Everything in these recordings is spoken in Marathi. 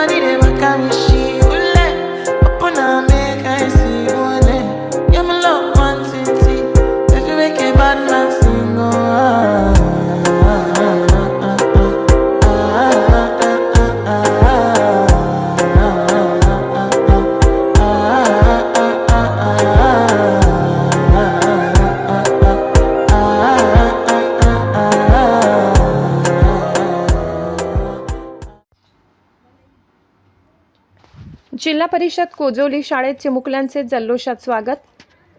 body they back at me, she will let up on a make I see one. Yeah, my love one city. If you make a bad man sing, oh जिल्हा परिषद कोजोली शाळेत चिमुकल्यांचे जल्लोषात स्वागत.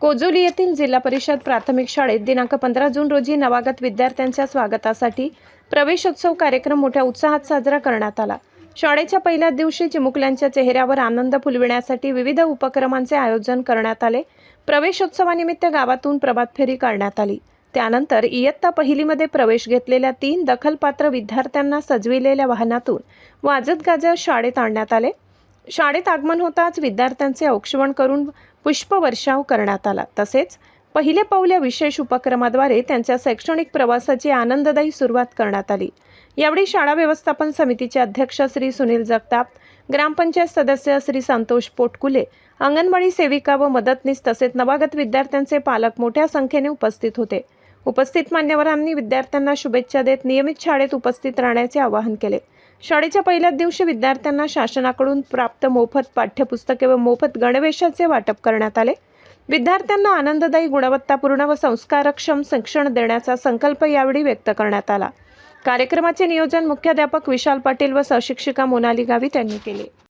कोजोली येथील जिल्हा परिषद प्राथमिक शाळेत दिनांक 15 जून रोजी नवागत विद्यार्थ्यांच्या स्वागतासाठी प्रवेशोत्सव कार्यक्रम मोठ्या उत्साहात साजरा करण्यात आला. शाळेच्या पहिल्या दिवशी चिमुकल्यांच्या चेहऱ्यावर आनंद फुलविण्यासाठी विविध उपक्रमांचे आयोजन करण्यात आले. प्रवेशोत्सवानिमित्त गावातून प्रभात फेरी काढण्यात आली. त्यानंतर इयत्ता पहिलीमध्ये प्रवेश घेतलेल्या 3 दखलपात्र विद्यार्थ्यांना सजविलेल्या वाहनातून वाजत गाजत शाळेत आणण्यात आले. शाळेत आगमन होताच विद्यार्थ्यांचे औक्षवण करून पुष्पवर्षाव करण्यात आला. तसेच पहिले पाऊल या विशेष उपक्रमाद्वारे त्यांच्या शैक्षणिक प्रवासाची आनंददायी सुरुवात करण्यात आली. यावेळी शाळा व्यवस्थापन समितीचे अध्यक्ष श्री सुनील जगताप, ग्रामपंचायत सदस्य श्री संतोष पोटकुले, अंगणवाडी सेविका व मदतनीस तसेच नवागत विद्यार्थ्यांचे पालक मोठ्या संख्येने उपस्थित होते. उपस्थित मान्यवरांनी विद्यार्थ्यांना शुभेच्छा देत नियमित शाळेत उपस्थित राहण्याचे आवाहन केले. शाळेच्या पहिल्याच दिवशी विद्यार्थ्यांना शासनाकडून प्राप्त मोफत पाठ्यपुस्तके व मोफत गणवेशाचे वाटप करण्यात आले. विद्यार्थ्यांना आनंददायी, गुणवत्तापूर्ण व संस्कारक्षम शिक्षण देण्याचा संकल्प यावेळी व्यक्त करण्यात आला. कार्यक्रमाचे नियोजन मुख्याध्यापक विशाल पाटील व सहशिक्षिका मोनाली गावित यांनी केले.